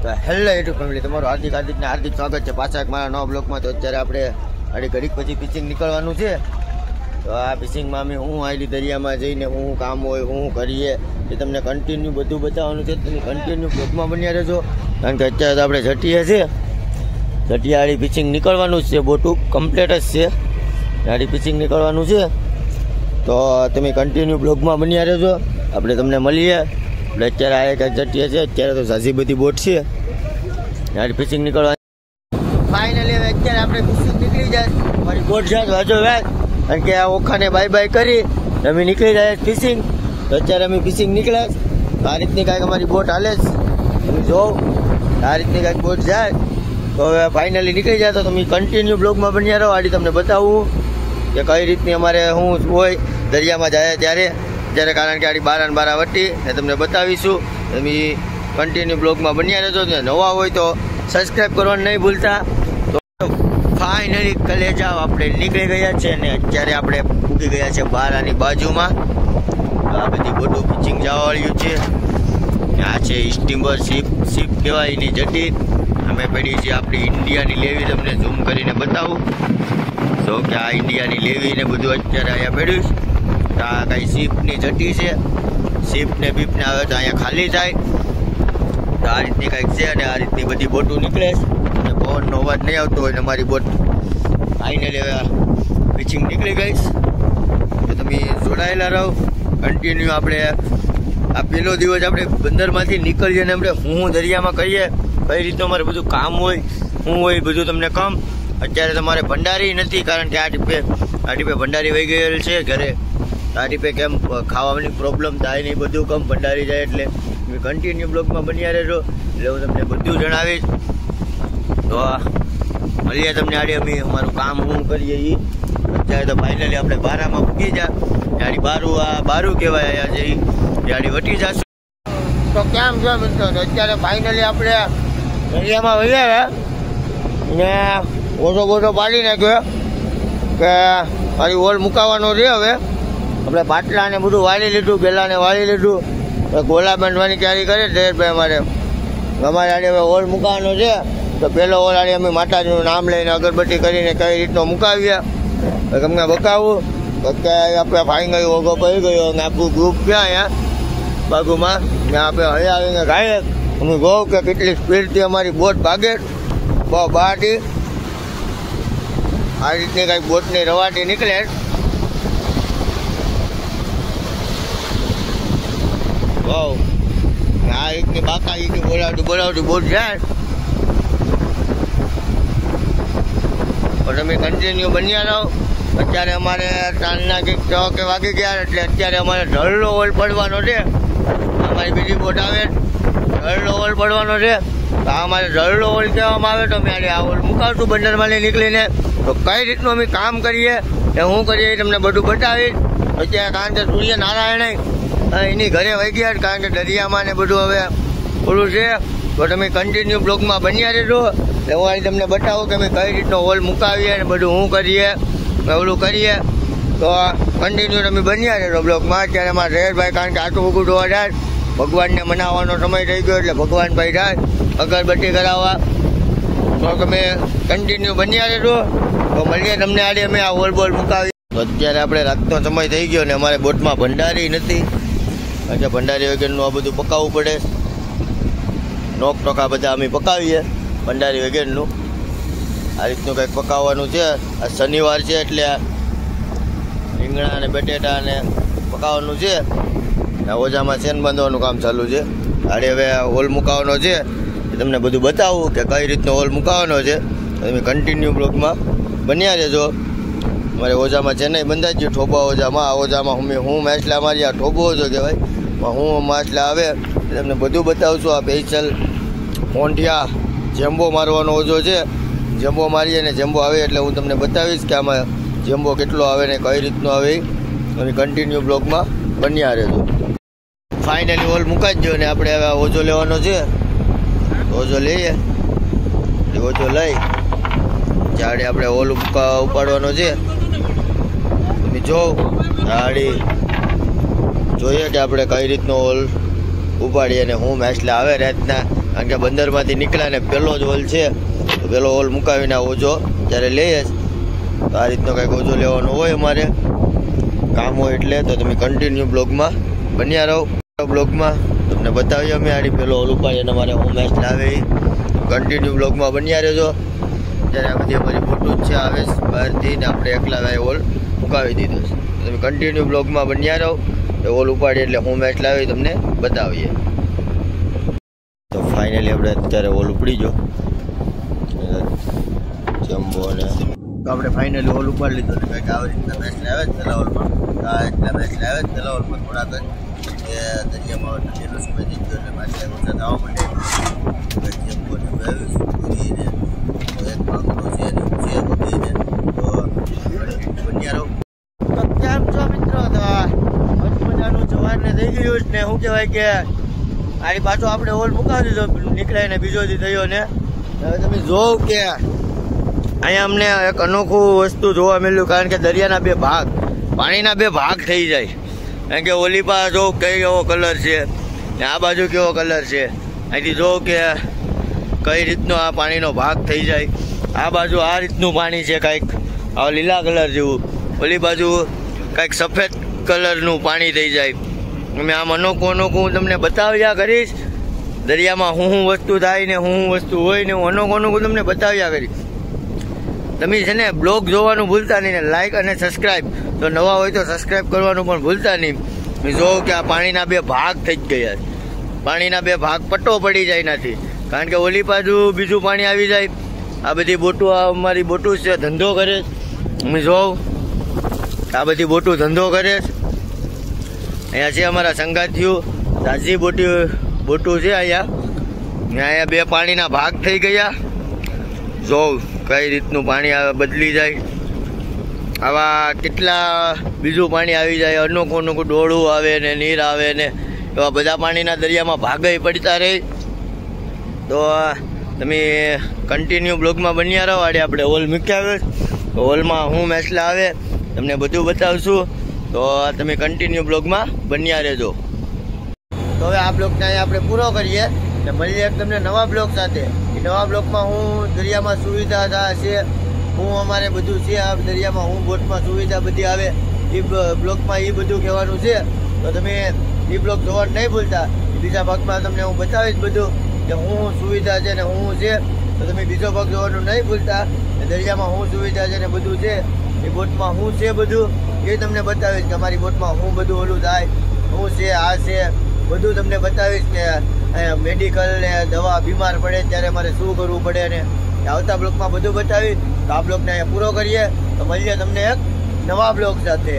તો hello YouTube family, તમારું હાર્દિક સ્વાગત છે પાછા એક મારા નવા બ્લોગમાં। તો અત્યારે આપણે આડી ઘડીક પછી ફિશિંગ નીકળવાનું છે। તો આ ફિશિંગમાં અમે હું આવેલી દરિયામાં જઈને હું કામ હોય હું કરીએ એ તમને કન્ટિન્યુ બધું બતાવવાનું છે। તમે કન્ટિન્યુ બ્લોગમાં બન્યા રહેજો, કારણ કે અત્યારે તો આપણે જટીએ છે, જટીયા આડી ફિશિંગ નીકળવાનું જ છે, બોટું કમ્પ્લીટ જ છે, આડી ફિશિંગ નીકળવાનું છે। તો તમે કન્ટિન્યુ બ્લોગમાં બન્યા રહેજો, આપણે તમને મળીએ। આપણે અત્યારે આ એક જટીએ છે, અત્યારે તો ઝાઝી બધી બોટ છે, આડી ફિશિંગ નીકળવા ફાઇનલી અત્યારે આપણે ફિશિંગ નીકળી જાય, મારી બોટ જાય વાજો વ્યાજ, કારણ કે આ ઓખાને બાય બાય કરી અમે નીકળી જાય ફિશિંગ। તો અત્યારે અમે ફિશિંગ નીકળ્યા, આ રીતની કાંઈક અમારી બોટ હાલે જ, તમે જોવો આ રીતની કાંઈક બોટ જાય। તો હવે ફાઇનલી નીકળી જાય, તો તમે કન્ટિન્યુ બ્લોગમાં બન્યા રહો, આડી તમને બતાવું કે કઈ રીતની અમારે શું હોય દરિયામાં જાય ત્યારે, કારણ કે આડી બારા ને બારા વટી એ તમને બતાવીશું। તમે કન્ટિન્યુ બ્લોગમાં બન્યા રહેજો, નવા હોય તો સબસ્ક્રાઈબ કરવાનું નહીં ભૂલતા। તો ફાઇનલી કલેજા આપણે નીકળી ગયા છે અને અત્યારે આપણે ઉગી ગયા છે બારાની બાજુમાં। આ બધી બોટું પિચિંગ જવાવાળ્યું છે, આ છે સ્ટીમર શીપ કહેવાય એની જટી, અમે પડી છે આપણી ઇન્ડિયાની લેવી, તમને ઝૂમ કરીને બતાવું તો કે આ ઇન્ડિયાની લેવી ને બધું અત્યારે અહીંયા પડ્યું છે। આ કઈ શીપની જટી છે, શીપ ને બીપને આવે તો અહીંયા ખાલી થાય, તો આ રીતની કંઈક છે અને આ રીતની બધી બોટું નીકળે છે અને પવનનો અવાજ નહીં આવતો હોય ને અમારી બોટ ફાઇનલી હવે ફિશિંગ નીકળી ગઈ। તો તમે જોડાયેલા રહો કન્ટિન્યુ। આપણે આ પહેલો દિવસ આપણે બંદરમાંથી નીકળીએ ને આપણે હું દરિયામાં કહીએ કઈ રીતનું અમારે બધું કામ હોય શું હોય બધું તમને કહું। અત્યારે તમારે ભંડારી નથી, કારણ કે આ ટીપે ભંડારી વહી ગયેલ છે ઘરે, આ ટીપે કેમ ખાવાની પ્રોબ્લેમ થાય નહીં બધું કમ ભંડારી જાય, એટલે કન્ટિન્યુ બ્લોગમાં બન્યા રહેજો, એટલે હું તમને બધું જણાવીશ। તો મળીએ તમને આડી અમે અમારું કામ શું કરીએ એ। અત્યારે તો ફાઇનલી આપણે બારામાં પૂગી જા, આડી બારું કહેવાય અહીંયા જઈ આડી વટી જશું। તો કેમ છે મિત્રો, અત્યારે ફાઇનલી આપણે દરિયામાં વહ્યા ને ઓછો બોટો પાડી નાખ્યો કે મારી ઓલ મુકાવવાનો છે। હવે આપણે પાટલા ને બધું વાળી લીધું, ગેલાને વાળી લીધું, ગોલા બાંધવાની તૈયારી કરે જયેશભાઈ અમારે આડે હવે ઓલ મુકાવાનો છે। તો પહેલો ઓલ આડે અમે માતાજીનું નામ લઈને અગરબત્તી કરીને કઈ રીતનો મુકાવીએ તમને બતાવું। અત્યારે આપણે ફાઇનલી ઓગો પડી ગયો અને આપણું ગ્રુપ ક્યાં અહીંયા બાજુમાં ને આપણે હૈયા આવીને ગાઈએ, અમે જોઉં કે કેટલી સ્પીડથી અમારી બોટ ભાગે બહારથી, આ રીતની કાંઈક બોટની રવાટી નીકળે। વાવ, આ રીતની બાકાઈથી બોલાવતી બોટ જાય। પણ તમે કન્ટિન્યુ બન્યા રહો। અત્યારે અમારે સાંજના કંઈક 6 કે વાગી ગયા, એટલે અત્યારે અમારે ઢળલો ઓલ પડવાનો છે, અમારી બીજી બોટ આવે ઢળલો ઓલ પડવાનો છે। તો આ અમારે ઢળલો ઓલ કહેવામાં આવે, તો અમે આ ઓલ મુકાવશું બંદરમાંથી નીકળીને। તો કઈ રીતનું અમે કામ કરીએ એ હું કરીએ એ તમને બધું બતાવીશ। અત્યારે કારણ કે સૂર્યનારાયણ એની ઘરે વહી ગયા, કારણ કે દરિયામાં ને બધું હવે થોડું છે। તો તમે કન્ટિન્યુ બ્લોગમાં બન્યા રહેજો, એટલે હું અહીં તમને બતાવું કે અમે કઈ રીતનો હોલ મુકાવીએ ને બધું શું કરીએ ઓલું કરીએ। તો કન્ટિન્યુ તમે બન્યા રહેજો બ્લોગમાં। અત્યારે અમારા જયેશભાઈ, કારણ કે આટલું ઉગું જોવા જાય, ભગવાનને મનાવવાનો સમય થઈ ગયો, એટલે ભગવાન ભાઈ જાય અગરબત્તી કરાવવા। તો તમે કન્ટિન્યુ બન્યા રહેજો, તો મળીએ તમને આડે અમે આ હોલ બોલ મુકાવી। અત્યારે આપણે રાતનો સમય થઈ ગયો ને અમારે બોટમાં ભંડારી નથી, કારણ કે ભંડારી વગેરેનું આ બધું પકાવવું પડે, નોક ટોકા બધા અમે પકાવીએ ભંડારી વગેરેનું, આ રીતનું કંઈક પકાવવાનું છે। આ શનિવાર છે એટલે રીંગણા અને બટેટા ને પકાવવાનું છે, ઓજામાં ચેન બાંધવાનું કામ ચાલુ છે। આડે હવે હોલ મુકાવવાનો છે, એ તમને બધું બતાવું કે કઈ રીતનો હોલ મુકાવવાનો છે, તમે કન્ટિન્યુ બ્લોગમાં બન્યા રહેજો। મારે ઓજામાં ચેન્નાઈ બંધાઈ ગયું, ઠોબા ઓજામાં, આ ઓજામાં હું માછલા મારી, આ ઠોબો ઓજો કહેવાય, હું માછલા આવે તમને બધું બતાવશું। આ સ્પેશિયલ મોંઢિયા જેમ્બો મારવાનો ઓજો છે, જેમ્બો મારીએ ને જેમ્બો આવે એટલે હું તમને બતાવીશ કે આમાં જેમ્બો કેટલો આવે ને કઈ રીતનો આવે, અને કન્ટિન્યુ બ્લોગમાં બન્યા રહેજો। ફાઇનલી હોલ મુકાઈ ગયો ને આપણે હવે ઓજો લેવાનો છે, ઓજો લઈએ, ઓજો લઈ જાડે આપણે હોલ ઉપાડવાનો છે। તમે જો જાડી જોઈએ કે આપણે કઈ રીતનો હોલ ઉપાડીએ અને હું માછલા આવે રાતના કારણ કે બંદરમાંથી નીકળ્યા ને પહેલો જ હોલ છે, તો પહેલો હોલ મુકાવીને ઓજો ત્યારે લઈએ જ. તો આ રીતનો કંઈક ઓજો લેવાનો હોય અમારે કામ હોય એટલે. તો તમે કન્ટિન્યુ બ્લોગમાં બન્યા રહો. બ્લોગમાં તમને બતાવીએ અમે આડી પહેલો હોલ ઉપાડીને અમારે હું મેચ લાવે કન્ટિન્યુ બ્લોગમાં બન્યા રહેજો. ત્યારે આ બધી અમારી ફોટો જ છે આવે બહારથી ને આપણે એકલા હોલ મુકાવી દીધો છે. તમે કન્ટિન્યુ બ્લોગમાં બન્યા રહો. એ હોલ ઉપાડીએ એટલે હું મેચ લાવી તમને બતાવીએ. તો ફાઇનલી આપણે અત્યારે હોલ ઉપડી જો જમ્બો ને તો આપણે ફાઇનલી હોલ ઉપાડી લીધો ને કંઈક આવી રીતના મેચ લાવે જ પેલા હોલમાં. આ રીતના મેચ લાવે જ પેલા હોલમાં થોડાક જ દરિયામાં ઠંડીનો સમય થઈ ગયો એટલે માછલી વરસાદ આવવા માંડે. જમ્બો ને વેવ્સ પૂરીને એક પાંખો છે ને છે બગીને તો બન્યા રહો. તો કેમ છો મિત્રો? તો મજાનું સવારને થઈ ગયું ને શું કહેવાય કે આની પાછો આપણે હોલ મુકાવી દીધો નીકળાય ને બીજો દી થયો ને. હવે તમે જોવ કે અહીંયા અમને એક અનોખું વસ્તુ જોવા મળ્યું, કારણ કે દરિયાના બે ભાગ પાણીના બે ભાગ થઈ જાય. કારણ કે ઓલી પાસે જો કઈ એવો કલર છે ને આ બાજુ કેવો કલર છે. અહીંથી જોવ કે કઈ રીતનો આ પાણીનો ભાગ થઈ જાય. આ બાજુ આ રીતનું પાણી છે કાંઈક આ લીલા કલર જેવું, ઓલી બાજુ કાંઈક સફેદ કલરનું પાણી થઈ જાય. અમે આમ અનોખું હું તમને બતાવ્યા કરીશ. દરિયામાં હું વસ્તુ થાય ને હું વસ્તુ હોય ને હું અનોખું તમને બતાવ્યા કરીશ. તમે છે ને બ્લોગ જોવાનું ભૂલતા નહીં ને લાઈક અને સબસ્ક્રાઈબ, તો નવા હોય તો સબસ્ક્રાઈબ કરવાનું પણ ભૂલતા નહીં. જોઉં કે આ પાણીના બે ભાગ થઈ જ ગયા. પાણીના બે ભાગ પટ્ટો પડી જાય નથી, કારણ કે ઓલી બાજુ બીજું પાણી આવી જાય. આ બધી બોટું આ અમારી બોટું છે ધંધો કરે. અમે જોઉં આ બધી બોટું ધંધો કરે. અહીંયા છે અમારા સંગાથીઓ તાજી બોટું છે અહીંયા બે પાણીના ભાગ થઈ ગયા. જોઉં કઈ રીતનું પાણી આવે બદલી જાય. આવા કેટલા બીજું પાણી આવી જાય, અનોખું ડોળું આવે ને નીર આવે ને એવા બધા પાણીના દરિયામાં ભાગઈ પડતા રહે. તો તમે કન્ટિન્યુ બ્લોગમાં બન્યા રહો. આડે આપણે હોલ મૂક્યા તો હોલમાં હું મેસલા આવે તમને બધું બતાવશું. તો તમે કન્ટિન્યુ બ્લોગમાં બન્યા રહેજો. તો હવે આ બ્લોગને અહીંયા આપણે પૂરો કરીએ ને મળીએ તમને નવા બ્લોગ સાથે. એ નવા બ્લોગમાં હું દરિયામાં સુવિધા છે, હું અમારે બધું છે આ દરિયામાં હું બોટમાં સુવિધા બધી આવે એ બ્લોગમાં એ બધું કહેવાનું છે. તો તમે એ બ્લોગ જોવાનું નહીં ભૂલતા. બીજા ભાગમાં તમને હું બતાવીશ બધું કે હું સુવિધા છે ને હું છે. તો તમે બીજો ભાગ જોવાનું નહીં ભૂલતા. દરિયામાં હું સુવિધા છે ને બધું છે, એ બોટમાં હું છે બધું એ તમને બતાવીશ કે અમારી બોટમાં હું બધું ઓલું થાય હું છે આ છે બધું તમને બતાવીશ કે અહીંયા મેડિકલ ને દવા બીમાર પડે ત્યારે મારે શું કરવું પડે ને આવતા બ્લોગમાં બધું બતાવીશ. તો આ બ્લોગને અહીંયા પૂરો કરીએ. તો મળીએ તમને એક નવા બ્લોગ સાથે.